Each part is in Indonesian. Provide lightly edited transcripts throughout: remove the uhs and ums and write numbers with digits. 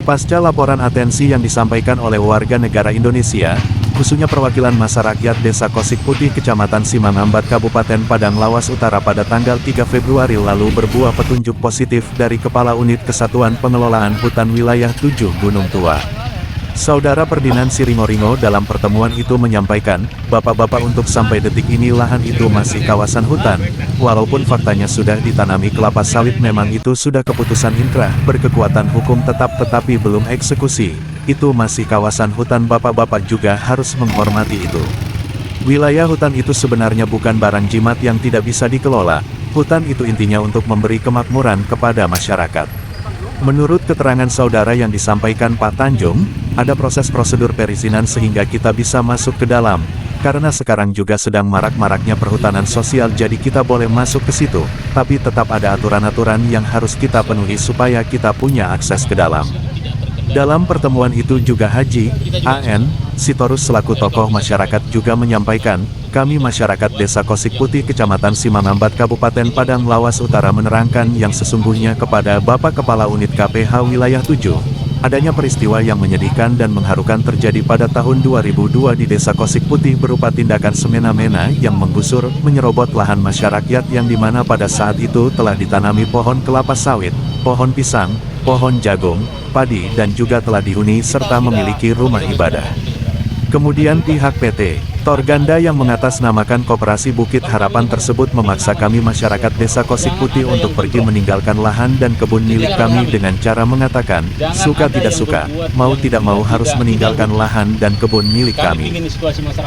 Pasca laporan atensi yang disampaikan oleh warga negara Indonesia, khususnya perwakilan masa rakyat Desa Kosik Putih Kecamatan Simangambat Kabupaten Padang Lawas Utara pada tanggal 3 Februari lalu berbuah petunjuk positif dari Kepala Unit Kesatuan Pengelolaan Hutan Wilayah 7 Gunung Tua. Saudara Perdinan Siringoringo dalam pertemuan itu menyampaikan, Bapak-bapak untuk sampai detik ini lahan itu masih kawasan hutan, walaupun faktanya sudah ditanami kelapa sawit memang itu sudah keputusan inkrah, berkekuatan hukum tetap tetapi belum eksekusi, itu masih kawasan hutan Bapak-bapak juga harus menghormati itu. Wilayah hutan itu sebenarnya bukan barang jimat yang tidak bisa dikelola, hutan itu intinya untuk memberi kemakmuran kepada masyarakat. Menurut keterangan saudara yang disampaikan Pak Tanjung, ada proses prosedur perizinan sehingga kita bisa masuk ke dalam, karena sekarang juga sedang marak-maraknya perhutanan sosial jadi kita boleh masuk ke situ, tapi tetap ada aturan-aturan yang harus kita penuhi supaya kita punya akses ke dalam. Dalam pertemuan itu juga Haji A.N. Sitorus selaku tokoh masyarakat juga menyampaikan, kami masyarakat Desa Kosik Putih Kecamatan Simangambat Kabupaten Padang Lawas Utara menerangkan yang sesungguhnya kepada Bapak Kepala Unit KPH Wilayah 7, adanya peristiwa yang menyedihkan dan mengharukan terjadi pada tahun 2002 di Desa Kosik Putih berupa tindakan semena-mena yang menggusur, menyerobot lahan masyarakat yang dimana pada saat itu telah ditanami pohon kelapa sawit, pohon pisang, pohon jagung, padi dan juga telah dihuni serta memiliki rumah ibadah. Kemudian pihak PT Torganda yang mengatasnamakan Koperasi Bukit Harapan tersebut memaksa kami masyarakat Desa Kosik Putih untuk pergi meninggalkan lahan dan kebun milik kami dengan cara mengatakan, suka tidak suka, mau tidak mau harus meninggalkan lahan dan kebun milik kami.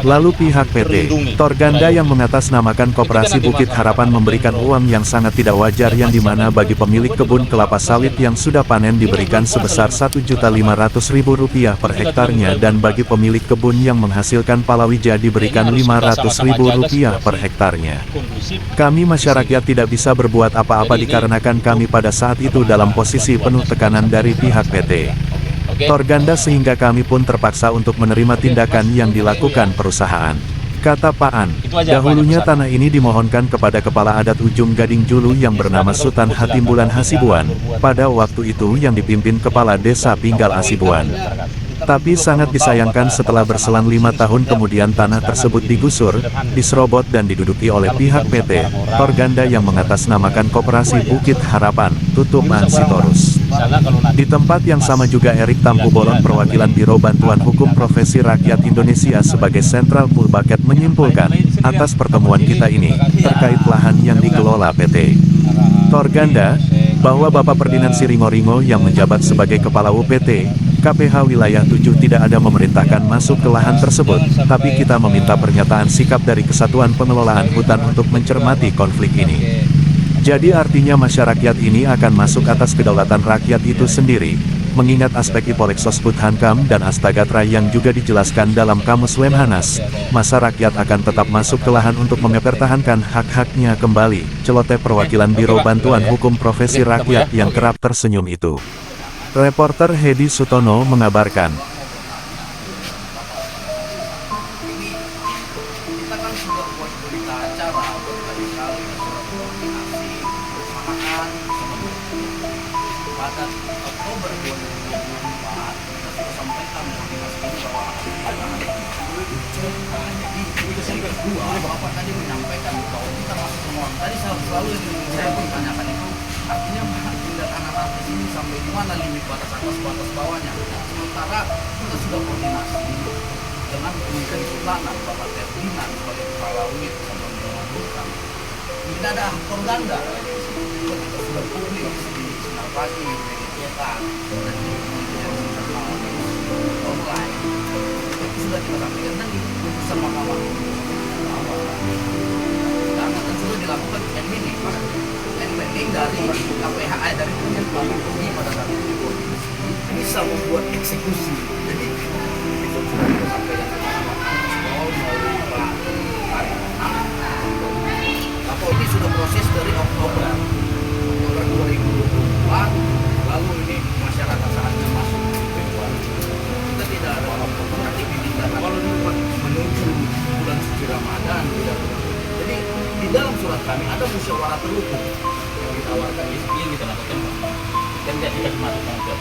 Lalu pihak PT Torganda yang mengatasnamakan Koperasi Bukit Harapan memberikan uang yang sangat tidak wajar yang dimana bagi pemilik kebun kelapa sawit yang sudah panen diberikan sebesar Rp1.500.000 per hektarnya dan bagi pemilik kebun yang menghasilkan palawija diberikan Rp500.000 per hektarnya. Kami masyarakat tidak bisa berbuat apa-apa dikarenakan kami pada saat itu dalam posisi penuh tekanan dari pihak PT Torganda sehingga kami pun terpaksa untuk menerima tindakan yang dilakukan perusahaan. Kata Pak An, dahulunya tanah ini dimohonkan kepada Kepala Adat Ujung Gading Julu yang bernama Sultan Hatimbulan Hasibuan, pada waktu itu yang dipimpin Kepala Desa Pinggal Hasibuan. Tapi sangat disayangkan setelah berselang 5 tahun kemudian tanah tersebut digusur, diserobot dan diduduki oleh pihak PT Torganda yang mengatasnamakan Koperasi Bukit Harapan, Tutupan Sitorus. Di tempat yang sama juga Erik Tampu Bolon perwakilan Biro Bantuan Hukum Profesi Rakyat Indonesia sebagai Sentral Pool Bucket menyimpulkan, atas pertemuan kita ini, terkait lahan yang dikelola PT Torganda, bahwa Bapak Perdinan Siringoringo yang menjabat sebagai Kepala UPT KPH Wilayah 7 tidak ada memerintahkan masuk ke lahan tersebut, tapi kita meminta pernyataan sikap dari Kesatuan Pengelolaan Hutan untuk mencermati konflik ini. Jadi artinya masyarakat ini akan masuk atas kedaulatan rakyat itu sendiri, mengingat aspek Ipolexosput Hankam dan Astagatra yang juga dijelaskan dalam Kamus Lemhanas, masa rakyat akan tetap masuk ke lahan untuk mempertahankan hak-haknya kembali, celoteh perwakilan Biro Bantuan Hukum Profesi Rakyat yang kerap tersenyum itu. Reporter Hedi Sutono mengabarkan. Kita kan sudah buat berita acara berkali-kali koordinasi perusahaan pada Oktober 2024 kita sudah sampaikan koordinasi ini bahwa jadi itu yang kedua Bapak tadi menyampaikan bahwa kita masuk semua tadi selalu saya bertanyakan itu artinya tindakan anarkis ini sampai di mana limit batas atas batas bawahnya, sementara kita sudah koordinasi dengan Kementerian Kehutanan Bapak Terdinan sebagai Kepala Unit Kesatuan Pengelolaan Hutan. Tidak ada Torganda kita sudah publik di Sinar Pagi, media cetak dan di media online itu sudah kita sampaikan dan diputuskan Mahkamah karena kan sudah dilakukan ending dari KPH dari Kementerian Perhubungan pada saat itu bisa membuat eksekusi. Jadi itu sudah kita sampaikan ke melalui Pak Kapolri sudah proses dari Oktober 2024, lalu ini masyarakat saatnya masuk di Februari. Kita tidak ada aktivitas kalau menuju bulan suci Ramadan tidak. Jadi di dalam surat kami ada musyawarah terhukum yang ditawarkan yang kita lakukan, dan tidak dikasih masukan ke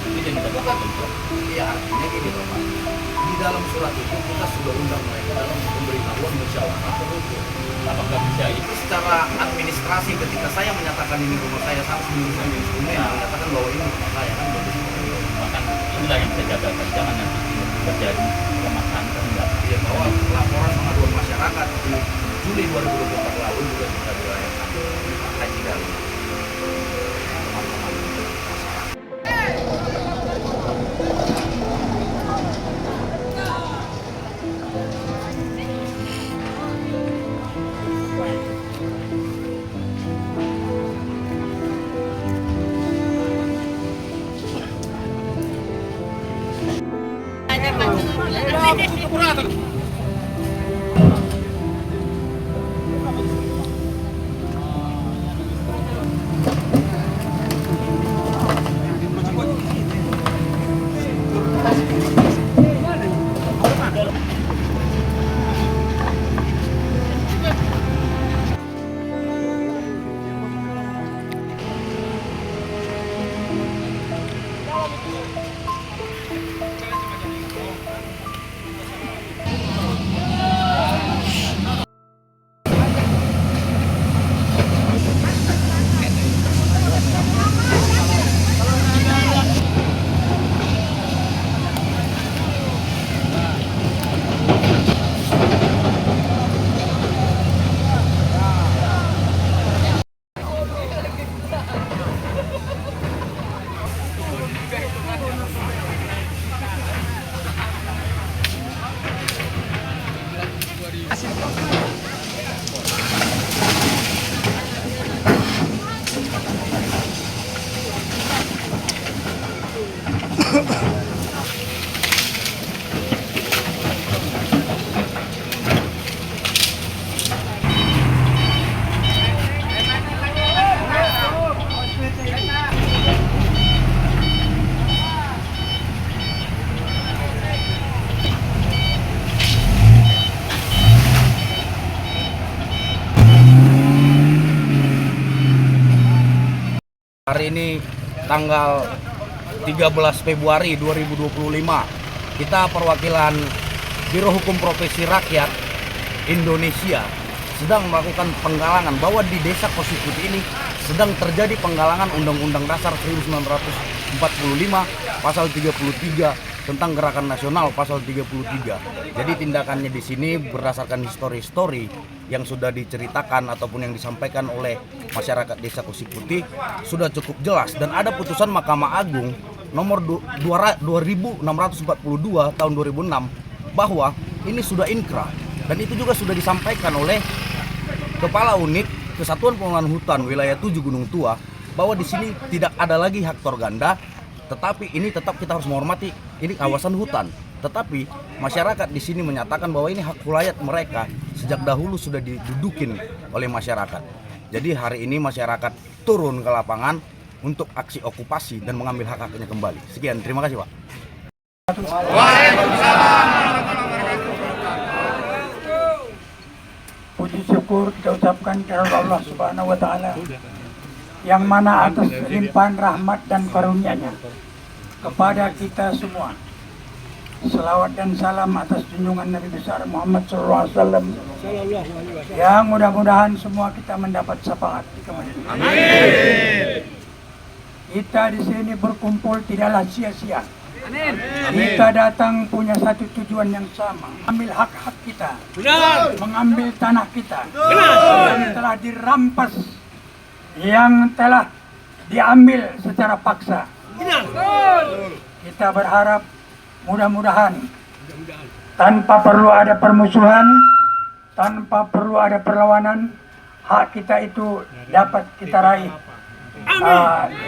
ini dan kita lakukan. Iya, artinya gini Bapak, di dalam surat itu kita sudah undang mereka dalam pemberitahuan musyawarah tertutup. Apakah bisa Itu secara administrasi ketika saya menyatakan ini rumah saya sampai menyatakan bahwa ini rumah saya kan begitu. bahkan inilah yang saya jaga, jangan nanti terjadi permasalahan terhadap Ya, bahwa laporan pengaduan masyarakat di Juli 2024 lalu juga sudah dilayangkan Haji Gali. Teman-teman masyarakat. Hari ini tanggal 13 Februari 2025, kita perwakilan Biro Hukum Profesi Rakyat Indonesia sedang melakukan penggalangan bahwa di Desa Kosiputih ini sedang terjadi penggalangan Undang-Undang Dasar 1945 pasal 33 tentang Gerakan Nasional pasal 33. Jadi tindakannya di sini berdasarkan histori-histori yang sudah diceritakan ataupun yang disampaikan oleh masyarakat Desa Kosiputih sudah cukup jelas, dan ada putusan Mahkamah Agung nomor 2642 tahun 2006 bahwa ini sudah inkrah, dan itu juga sudah disampaikan oleh Kepala Unit Kesatuan Pengelolaan Hutan Wilayah 7 Gunung Tua bahwa di sini tidak ada lagi hak torganda, tetapi ini tetap kita harus menghormati ini kawasan hutan. Tetapi masyarakat di sini menyatakan bahwa ini hak wilayah mereka sejak dahulu sudah didudukin oleh masyarakat. Jadi hari ini masyarakat turun ke lapangan untuk aksi okupasi dan mengambil hak-haknya kembali. Sekian, terima kasih Pak. Puji syukur kita ucapkan kepada Allah Subhanahu wa taala yang mana atas limpahan rahmat dan karunia-Nya kepada kita semua. Selawat dan salam atas junjungan Nabi besar Muhammad SAW yang mudah-mudahan semua kita mendapat syafaat di kemudian hari. Amin. Kita di sini berkumpul tidaklah sia-sia. Kita datang punya satu tujuan yang sama, ambil hak-hak kita, mengambil tanah kita yang telah dirampas, yang telah diambil secara paksa. Kita berharap mudah-mudahan tanpa perlu ada permusuhan, tanpa perlu ada perlawanan, hak kita itu dapat kita raih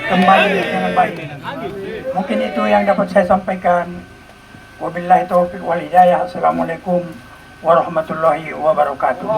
kembali dengan baik. Mungkin itu yang dapat saya sampaikan. Wabillahi taufiq wal hidayah. Assalamualaikum warahmatullahi wabarakatuh.